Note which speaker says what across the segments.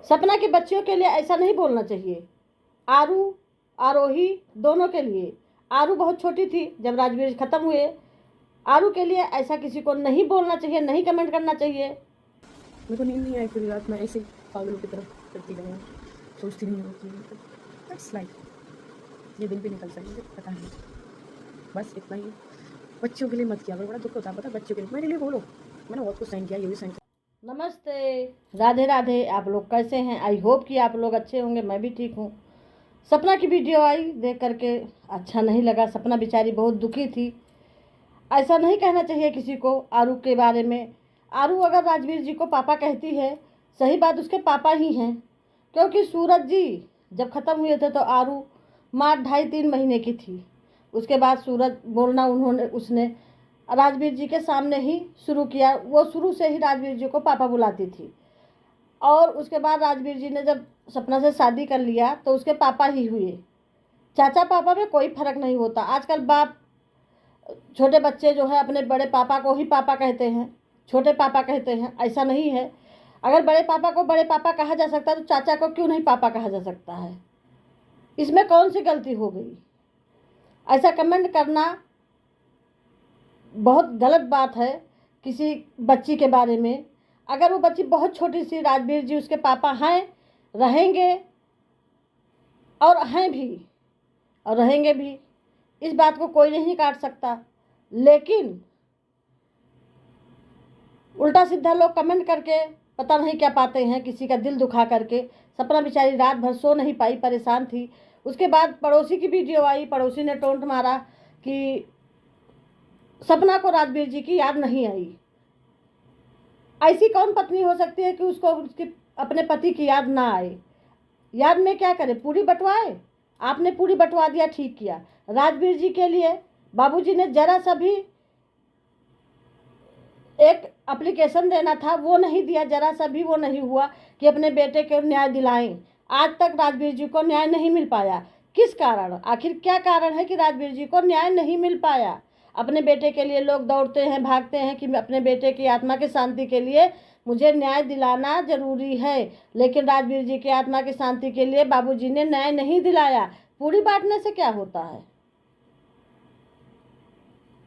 Speaker 1: सपना की बच्चियों के लिए ऐसा नहीं बोलना चाहिए। आरू, आरोही दोनों के लिए। आरू बहुत छोटी थी जब राजवीर खत्म हुए। आरू के लिए ऐसा किसी को नहीं बोलना चाहिए, नहीं कमेंट करना चाहिए।
Speaker 2: मेरे को नींद नहीं आई पूरी रात, मैं ऐसे पागलों की तरह करती रहूँ, सोचती नहीं हूँ कि दैट्स लाइफ, ये दिन भी निकल जाएंगे पता नहीं। बस इतना ही। बच्चों के लिए मत किया करो, बड़ा दुख होता है पता। बच्चों के लिए मेरे लिए बोलो, मैंने बहुत कुछ साइन किया, ये भी साइन किया।
Speaker 1: नमस्ते, राधे राधे। आप लोग कैसे हैं? आई होप कि आप लोग अच्छे होंगे। मैं भी ठीक हूँ। सपना की वीडियो आई, देख करके अच्छा नहीं लगा। सपना बेचारी बहुत दुखी थी। ऐसा नहीं कहना चाहिए किसी को आरू के बारे में। आरू अगर राजवीर जी को पापा कहती है, सही बात, उसके पापा ही हैं। क्योंकि सूरज जी जब ख़त्म हुए थे तो आरू माँ 2.5-3 महीने की थी। उसके बाद सूरज बोलना उसने राजवीर जी के सामने ही शुरू किया। वो शुरू से ही राजवीर जी को पापा बुलाती थी। और उसके बाद राजवीर जी ने जब सपना से शादी कर लिया तो उसके पापा ही हुए। चाचा पापा में कोई फ़र्क नहीं होता। आजकल बाप, छोटे बच्चे जो है अपने बड़े पापा को ही पापा कहते हैं, छोटे पापा कहते हैं। ऐसा नहीं है। अगर बड़े पापा को बड़े पापा कहा जा सकता है तो चाचा को क्यों नहीं पापा कहा जा सकता है? इसमें कौन सी गलती हो गई? ऐसा कमेंट करना बहुत गलत बात है किसी बच्ची के बारे में। अगर वो बच्ची बहुत छोटी सी, राजवीर जी उसके पापा हैं, रहेंगे और हैं भी और रहेंगे भी, इस बात को कोई नहीं काट सकता। लेकिन उल्टा सीधा लोग कमेंट करके पता नहीं क्या पाते हैं, किसी का दिल दुखा करके। सपना बेचारी रात भर सो नहीं पाई, परेशान थी। उसके बाद पड़ोसी की वीडियो आई, पड़ोसी ने टोंट मारा कि सपना को राजवीर जी की याद नहीं आई। ऐसी कौन पत्नी हो सकती है कि उसको उसके अपने पति की याद ना आए? याद में क्या करे, पूरी बंटवाए? आपने पूरी बंटवा दिया, ठीक किया। राजवीर जी के लिए बाबूजी ने जरा सा भी एक एप्लीकेशन देना था, वो नहीं दिया। जरा सा भी वो नहीं हुआ कि अपने बेटे को न्याय दिलाएं। आज तक राजवीर जी को न्याय नहीं मिल पाया। किस कारण? आखिर क्या कारण है कि राजवीर जी को न्याय नहीं मिल पाया? अपने बेटे के लिए लोग दौड़ते हैं, भागते हैं कि अपने बेटे की आत्मा की शांति के लिए मुझे न्याय दिलाना जरूरी है। लेकिन राजवीर जी की आत्मा की शांति के लिए बाबूजी ने न्याय नहीं दिलाया। पूरी बांटने से क्या होता है?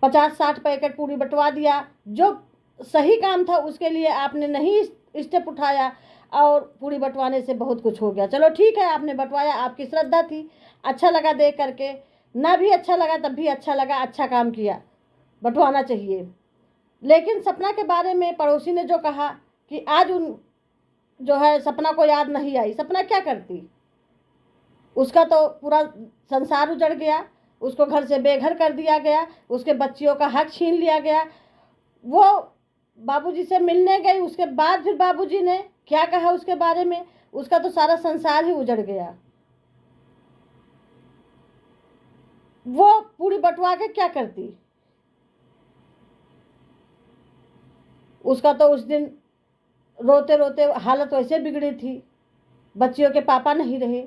Speaker 1: 50-60 पैकेट पूरी बंटवा दिया। जो सही काम था उसके लिए आपने नहीं स्टेप उठाया और पूरी बंटवाने से बहुत कुछ हो गया। चलो ठीक है, आपने बंटवाया, आपकी श्रद्धा थी, अच्छा लगा देख करके। ना भी अच्छा लगा तब भी अच्छा लगा, अच्छा काम किया, बंटवाना चाहिए। लेकिन सपना के बारे में पड़ोसी ने जो कहा कि आज उन जो है सपना को याद नहीं आई, सपना क्या करती? उसका तो पूरा संसार उजड़ गया, उसको घर से बेघर कर दिया गया, उसके बच्चियों का हक छीन लिया गया। वो बाबूजी से मिलने गई, उसके बाद फिर बाबूजी ने क्या कहा उसके बारे में, उसका तो सारा संसार ही उजड़ गया। वो पूरी बंटवा के क्या करती? उसका तो उस दिन रोते रोते हालत वैसे बिगड़ी थी, बच्चियों के पापा नहीं रहे।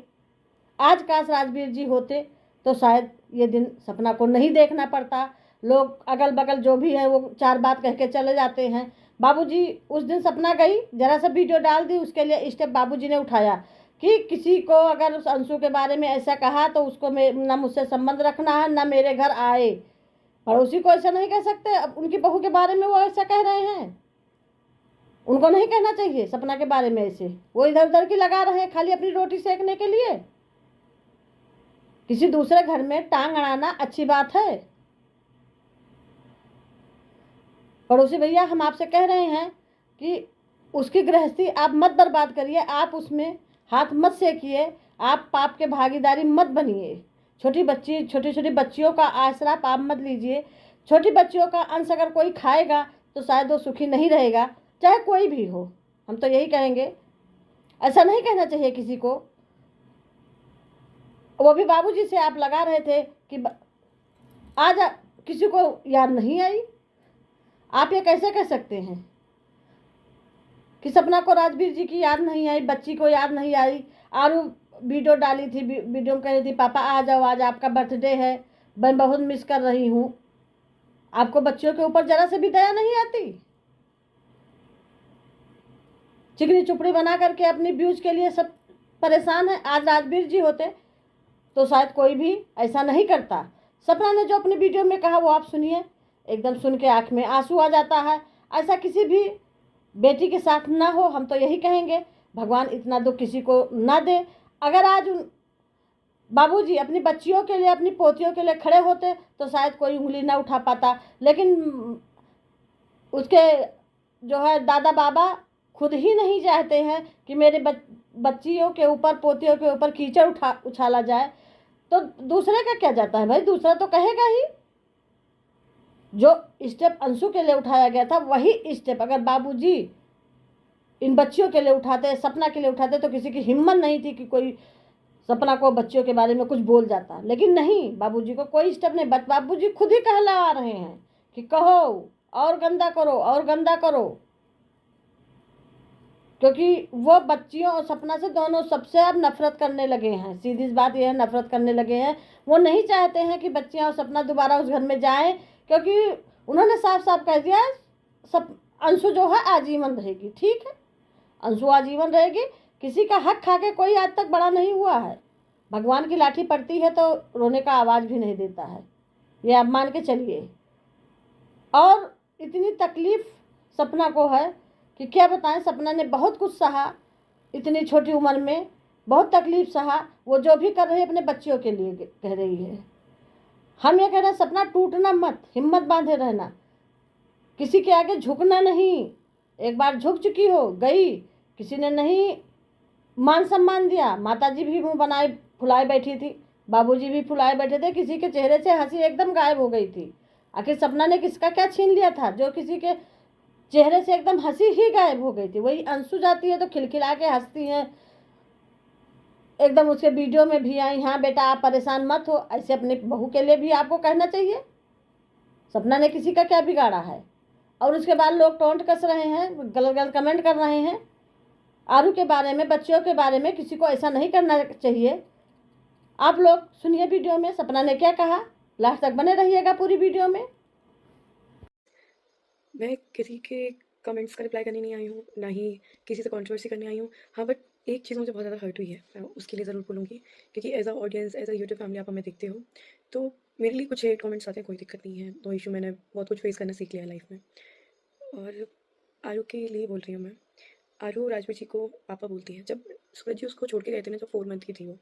Speaker 1: आज काश राजवीर जी होते तो शायद ये दिन सपना को नहीं देखना पड़ता। लोग अगल बगल जो भी है वो 4 बात कह के चले जाते हैं। बाबूजी उस दिन सपना गई, जरा सा वीडियो डाल दी, उसके लिए स्टेप बाबूजी ने उठाया कि किसी को अगर उस अंशु के बारे में ऐसा कहा तो उसको ना मुझसे संबंध रखना है, ना मेरे घर आए। पड़ोसी को ऐसा नहीं कह सकते। अब उनकी बहू के बारे में वो ऐसा कह रहे हैं, उनको नहीं कहना चाहिए सपना के बारे में ऐसे। वो इधर उधर की लगा रहे हैं खाली अपनी रोटी सेकने के लिए। किसी दूसरे घर में टांग अड़ाना अच्छी बात है? पड़ोसी भैया, हम आपसे कह रहे हैं कि उसकी गृहस्थी आप मत बर्बाद करिए, आप उसमें हाथ मत सेकिए, आप पाप के भागीदारी मत बनिए। छोटी छोटी बच्चियों का आसरा आप मत लीजिए। छोटी बच्चियों का अंश अगर कोई खाएगा तो शायद वो सुखी नहीं रहेगा, चाहे कोई भी हो। हम तो यही कहेंगे, ऐसा नहीं कहना चाहिए किसी को। वो भी बाबूजी से आप लगा रहे थे कि आज किसी को याद नहीं आई। आप ये कैसे कह सकते हैं कि सपना को राजवीर जी की याद नहीं आई, बच्ची को याद नहीं आई? आरू वीडियो डाली थी, वीडियो में कह रही थी पापा आ जाओ, आज आपका बर्थडे है, मैं बहुत मिस कर रही हूँ। आपको बच्चियों के ऊपर जरा से भी दया नहीं आती? चिकनी चुपड़ी बना करके अपनी व्यूज के लिए सब परेशान है। आज राजवीर जी होते तो शायद कोई भी ऐसा नहीं करता। सपना ने जो अपनी वीडियो में कहा वो आप सुनिए, एकदम सुन के आँख में आंसू आ जाता है। ऐसा किसी भी बेटी के साथ ना हो, हम तो यही कहेंगे, भगवान इतना दुख किसी को ना दे। अगर आज बाबूजी अपनी बच्चियों के लिए, अपनी पोतियों के लिए खड़े होते तो शायद कोई उंगली ना उठा पाता, लेकिन उसके जो है दादा बाबा खुद ही नहीं चाहते हैं कि मेरे बच्चियों के ऊपर, पोतियों के ऊपर कीचड़ उछाला जाए, तो दूसरे का क्या जाता है भाई, दूसरा तो कहेगा ही। जो स्टेप अंशु के लिए उठाया गया था वही स्टेप अगर बाबूजी इन बच्चियों के लिए उठाते, सपना के लिए उठाते, तो किसी की हिम्मत नहीं थी कि कोई सपना को बच्चियों के बारे में कुछ बोल जाता। लेकिन नहीं, बाबूजी को कोई स्टेप नहीं, बाबूजी खुद ही कहला रहे हैं कि कहो और गंदा करो और गंदा करो, क्योंकि वो बच्चियों और सपना से दोनों सबसे अब नफरत करने लगे हैं। सीधी बात यह है, नफरत करने लगे हैं। वो नहीं चाहते हैं कि बच्चियां और सपना दोबारा उस घर में जाएं, क्योंकि उन्होंने साफ साफ कह दिया सब अंशु जो है आजीवन रहेगी। ठीक है, अंशु आजीवन रहेगी, किसी का हक खा के कोई आज तक बड़ा नहीं हुआ है। भगवान की लाठी पड़ती है तो रोने का आवाज़ भी नहीं देता है, ये आप मान के चलिए। और इतनी तकलीफ सपना को है कि क्या बताएं, सपना ने बहुत कुछ सहा, इतनी छोटी उम्र में बहुत तकलीफ सहा। वो जो भी कर रही है अपने बच्चियों के लिए कह रही है। हम ये कह रहे हैं सपना टूटना मत, हिम्मत बांधे रहना, किसी के आगे झुकना नहीं। एक बार झुक चुकी हो, गई, किसी ने नहीं मान सम्मान दिया, माताजी भी मुंह बनाए फुलाए बैठी थी, बाबूजी भी फुलाए बैठे थे, किसी के चेहरे से हंसी एकदम गायब हो गई थी। आखिर सपना ने किसका क्या छीन लिया था जो किसी के चेहरे से एकदम हंसी ही गायब हो गई थी। वही अंशु जाती है तो खिलखिला के हंसती हैं, एकदम उसके वीडियो में भी आई, हाँ बेटा आप परेशान मत हो। ऐसे अपने बहू के लिए भी आपको कहना चाहिए। सपना ने किसी का क्या बिगाड़ा है? और उसके बाद लोग टोंट कस रहे हैं, गलत गलत कमेंट कर रहे हैं आरू के बारे में, बच्चियों के बारे में। किसी को ऐसा नहीं करना चाहिए। आप लोग सुनिए वीडियो में सपना ने क्या कहा, लास्ट तक बने रहिएगा पूरी वीडियो में।
Speaker 2: मैं किसी के कमेंट्स का रिप्लाई करने नहीं आई हूँ, ना ही किसी से कंट्रोवर्सी करने आई हूँ। हाँ, बट एक चीज़ मुझे बहुत ज़्यादा हर्ट हुई है, मैं उसके लिए ज़रूर बोलूँगी, क्योंकि as a audience, as a YouTube family आप हमें देखते हो, तो मेरे लिए कुछ हेट कमेंट्स आते हैं, कोई दिक्कत नहीं है, नो इशू। मैंने बहुत कुछ फेस करना सीख लिया है लाइफ में। और आरू के लिए बोल रही हूँ मैं, आरू राजवीर जी को पापा बोलती है। जब सूरज जी उसको छोड़ के गए थे ना, जब 4 मंथ की थी वो,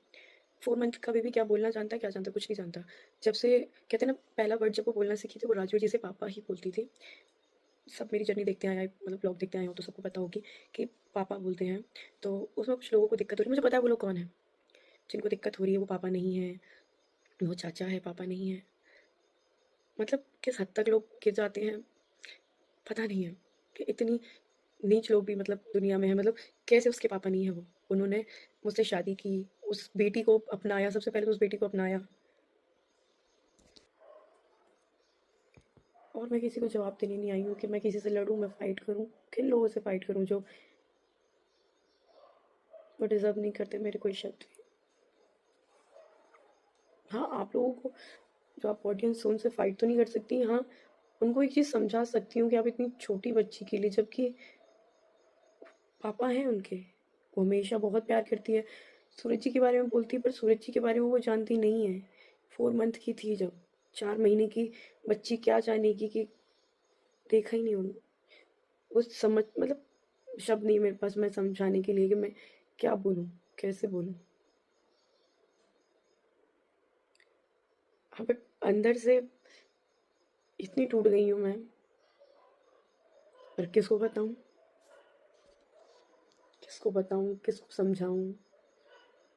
Speaker 2: 4 मंथ का बेबी क्या बोलना जानता है, क्या जानता, कुछ नहीं जानता। जब से कहते हैं ना, पहला वर्ड जब वो बोलना सीखी थी, वो राजवीर जी से पापा ही बोलती थी। सब मेरी जर्नी देखते आए, मतलब ब्लॉग देखते आए हो तो सबको पता होगी कि पापा बोलते हैं। तो उसमें कुछ लोगों को दिक्कत हो रही है, मुझे पता है वो लोग कौन है जिनको दिक्कत हो रही है। वो पापा नहीं है, वो चाचा है, पापा नहीं है। मतलब किस हद तक लोग गिर जाते हैं पता नहीं है, कि इतनी नीच लोग भी मतलब दुनिया में है। मतलब कैसे उसके पापा नहीं है वो, उन्होंने मुझसे शादी की, उस बेटी को अपनाया, सबसे पहले तो उस बेटी को अपनाया। और मैं किसी को जवाब देने नहीं आई हूँ कि मैं किसी से लड़ूँ, मैं फ़ाइट करूँ, किन लोगों से फ़ाइट करूँ जो वो डिज़र्व नहीं करते मेरे कोई शब्द। हाँ, आप लोगों को, जो आप ऑडियंस हो, उनसे फ़ाइट तो नहीं कर सकती। हाँ, उनको एक चीज़ समझा सकती हूँ कि आप इतनी छोटी बच्ची के लिए, जबकि पापा हैं उनके, वो हमेशा बहुत प्यार करती है। सूरज जी के बारे में बोलती है, पर सूरज जी के बारे में वो जानती नहीं है। 4 मंथ की थी जब, 4 महीने की बच्ची क्या जानेगी, कि देखा ही नहीं उन वो समझ, मतलब शब्द नहीं मेरे पास मैं समझाने के लिए कि मैं क्या बोलूँ, कैसे बोलूँ। हाँ, बट अंदर से इतनी टूट गई हूँ मैं, पर किसको बताऊँ, किसको बताऊँ, किसको समझाऊँ।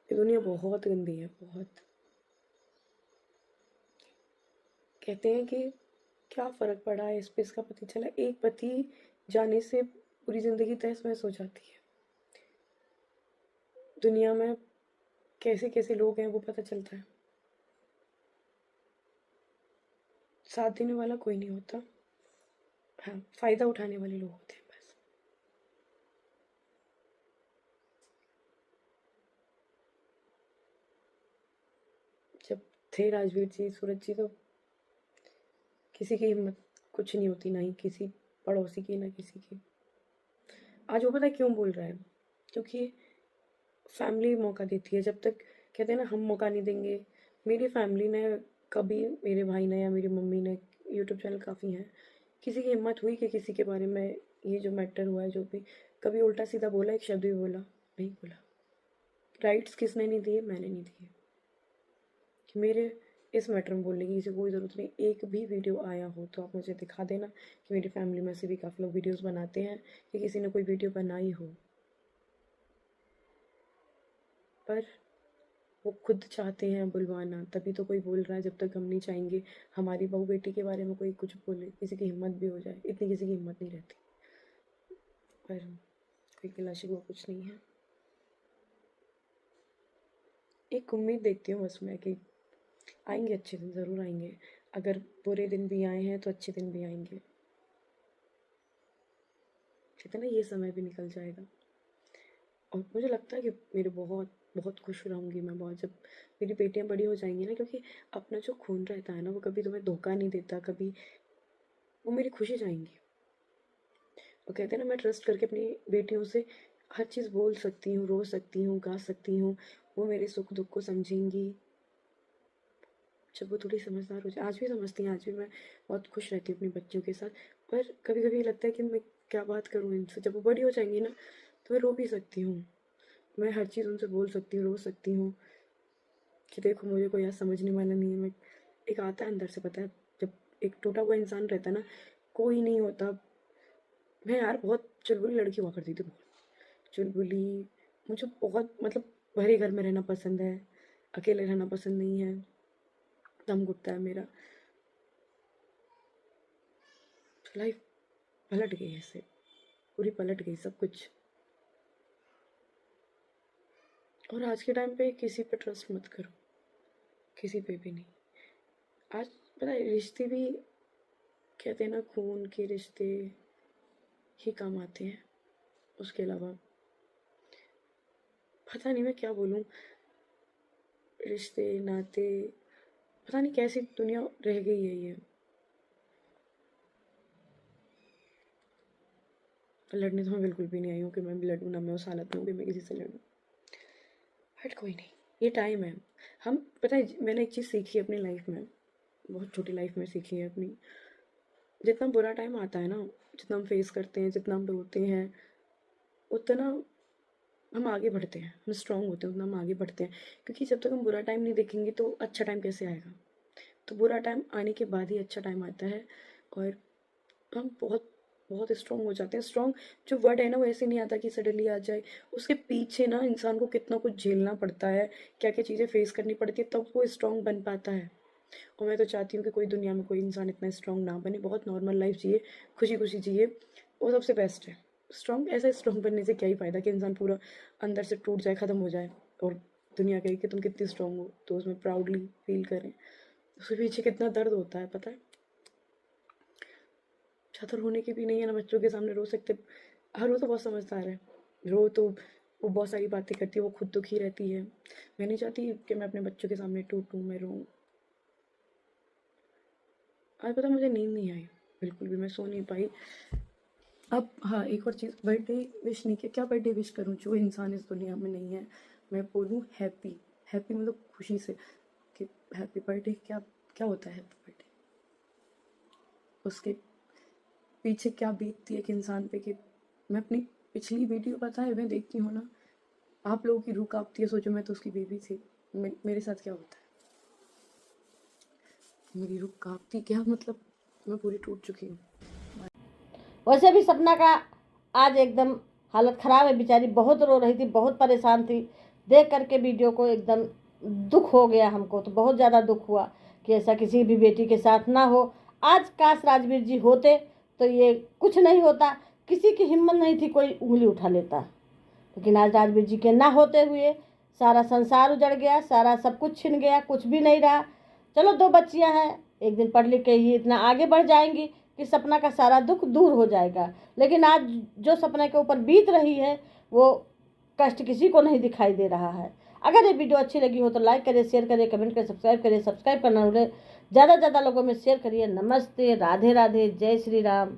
Speaker 2: ये दुनिया बहुत गंदी है, बहुत। कहते हैं कि क्या फ़र्क पड़ा है इस पे, इसका पति चला। एक पति जाने से पूरी ज़िंदगी तहस-नहस हो जाती है। दुनिया में कैसे-कैसे लोग हैं वो पता चलता है। साथ देने वाला कोई नहीं होता। हाँ, फ़ायदा उठाने वाले लोग होते हैं बस। जब थे राजवीर जी, सूरज जी, तो किसी की हिम्मत कुछ नहीं होती, ना ही किसी पड़ोसी की, ना किसी की। आज वो पता है क्यों बोल रहा है, क्योंकि फैमिली मौका देती है। जब तक कहते हैं ना हम मौका नहीं देंगे, मेरी फैमिली ने कभी, मेरे भाई ने या मेरी मम्मी ने, यूट्यूब चैनल काफ़ी हैं, किसी की हिम्मत हुई कि किसी के बारे में ये जो मैटर हुआ है जो भी, कभी उल्टा सीधा बोला, एक शब्द भी बोला नहीं बोला। राइट्स किसने नहीं दिए? मैंने नहीं दिए। कि मेरे इस मैटर में बोलने की किसी को कोई ज़रूरत नहीं। एक भी वीडियो आया हो तो आप मुझे दिखा देना कि मेरी फैमिली में से भी काफ़ी लोग वीडियोस बनाते हैं कि किसी ने कोई वीडियो बनाई हो, पर वो खुद चाहते हैं बुलवाना, तभी तो कोई बोल रहा है। जब तक हम नहीं चाहेंगे हमारी बहू बेटी के बारे में कोई कुछ बोले, किसी की हिम्मत भी हो जाए, इतनी किसी की हिम्मत नहीं रहती। पर कोई गिला शिकवा कुछ नहीं है। एक उम्मीद देखती हूँ बस मैं कि आएंगे अच्छे दिन, ज़रूर आएंगे। अगर बुरे दिन भी आए हैं तो अच्छे दिन भी आएंगे। कहते हैं ना ये समय भी निकल जाएगा। और मुझे लगता है कि मेरे बहुत बहुत खुश रहूँगी मैं बहुत, जब मेरी बेटियाँ बड़ी हो जाएंगी ना, क्योंकि अपना जो खून रहता है ना वो कभी तुम्हें धोखा नहीं देता, कभी वो मेरी खुशी चाहेंगी। वो कहते हैं ना मैं ट्रस्ट करके अपनी बेटियों से हर चीज़ बोल सकती हूँ, रो सकती हूँ, गा सकती हूँ, वो मेरे सुख दुख को समझेंगी जब वो थोड़ी समझदार हो जाए। आज भी समझती हैं, आज भी मैं बहुत खुश रहती हूँ अपने बच्चों के साथ। पर कभी कभी लगता है कि मैं क्या बात करूँ इनसे। जब वो बड़ी हो जाएंगी ना तो मैं रो भी सकती हूँ, मैं हर चीज़ उनसे बोल सकती हूँ, रो सकती हूँ कि देखो मुझे कोई आज समझने वाला नहीं है। मैं एक आता है अंदर से, पता है जब एक टूटा हुआ इंसान रहता है ना, कोई नहीं होता। मैं यार बहुत चुलबुली लड़की हुआ करती थी, बहुत चुलबुली। मुझे बहुत मतलब भरे घर में रहना पसंद है, अकेले रहना पसंद नहीं है, दम घुटता है मेरा। लाइफ पलट गई ऐसे, पूरी पलट गई सब कुछ। और आज के टाइम पे किसी पे ट्रस्ट मत करो, किसी पे भी नहीं। आज पता है रिश्ते भी कहते हैं ना खून के रिश्ते ही काम आते हैं, उसके अलावा पता नहीं मैं क्या बोलूँ। रिश्ते नाते पता नहीं कैसी दुनिया रह गई है ये। लड़ने तो मैं बिल्कुल भी नहीं आई हूँ कि मैं लड़ूँ, ना मैं उस हालत में हूँ कि मैं किसी से लड़ूँ। बट कोई नहीं, ये टाइम है। हम पता है मैंने एक चीज़ सीखी है अपनी लाइफ में, बहुत छोटी लाइफ में सीखी है अपनी। जितना बुरा टाइम आता है ना, जितना हम फेस करते हैं, जितना हम रोते हैं, उतना हम आगे बढ़ते हैं, हम स्ट्रांग होते हैं, उतना हम आगे बढ़ते हैं। क्योंकि जब तक हम बुरा टाइम नहीं देखेंगे तो अच्छा टाइम कैसे आएगा। तो बुरा टाइम आने के बाद ही अच्छा टाइम आता है, और हम बहुत बहुत स्ट्रांग हो जाते हैं। स्ट्रांग जो वर्ड है ना वो ऐसे नहीं आता कि सडनली आ जाए, उसके पीछे ना इंसान को कितना कुछ झेलना पड़ता है, क्या क्या चीज़ें फेस करनी पड़ती है, तब वो स्ट्रांग बन पाता है। और मैं तो चाहती हूँ कि कोई दुनिया में कोई इंसान इतना स्ट्रांग ना बने, बहुत नॉर्मल लाइफ जिए, खुशी खुशी जिए, वो सबसे बेस्ट है। स्ट्रांग ऐसा स्ट्रांग बनने से क्या ही फ़ायदा कि इंसान पूरा अंदर से टूट जाए, ख़त्म हो जाए, और दुनिया कहे कि तुम कितनी स्ट्रांग हो, तो उसमें प्राउडली फील करें। उसके पीछे कितना दर्द होता है पता है। छतर होने की भी नहीं है ना, बच्चों के सामने रो सकते। हर वो तो बहुत समझदार है, रो तो वो बहुत सारी बातें करती है, वो खुद दुखी रहती है। मैं नहीं चाहती कि मैं अपने बच्चों के सामने टूटूँ, मैं रोऊँ। आज पता मुझे नींद नहीं आई बिल्कुल भी, मैं सो नहीं पाई। अब हाँ एक और चीज़, बर्थडे विश नहीं किया। क्या बर्थडे विश करूँ जो इंसान इस दुनिया में नहीं है। मैं बोलूँ हैप्पी, हैप्पी मतलब खुशी से कि हैप्पी बर्थडे। क्या क्या होता है हैप्पी बर्थडे, उसके पीछे क्या बीतती है एक इंसान पे। कि मैं अपनी पिछली वीडियो पता है मैं देखती हूँ ना, आप लोगों की रूह कांपती है। सोचो मैं तो उसकी बेबी थी, मेरे साथ क्या होता है, मेरी रूह कांपती, क्या मतलब मैं पूरी टूट चुकी हूँ।
Speaker 1: वैसे भी सपना का आज एकदम हालत ख़राब है, बेचारी बहुत रो रही थी, बहुत परेशान थी। देख करके वीडियो को एकदम दुख हो गया हमको, तो बहुत ज़्यादा दुख हुआ कि ऐसा किसी भी बेटी के साथ ना हो। आज काश राजवीर जी होते तो ये कुछ नहीं होता, किसी की हिम्मत नहीं थी कोई उंगली उठा लेता। लेकिन आज राजवीर जी के ना होते हुए सारा संसार उजड़ गया, सारा सब कुछ छिन गया, कुछ भी नहीं रहा। चलो 2 बच्चियां हैं, एक दिन पढ़ लिख के ही इतना आगे बढ़ जाएंगी कि सपना का सारा दुख दूर हो जाएगा। लेकिन आज जो सपना के ऊपर बीत रही है वो कष्ट किसी को नहीं दिखाई दे रहा है। अगर ये वीडियो अच्छी लगी हो तो लाइक करें, शेयर करें, कमेंट करें, सब्सक्राइब करना भूलें। ज़्यादा से ज़्यादा लोगों में शेयर करिए। नमस्ते, राधे राधे, जय श्री राम।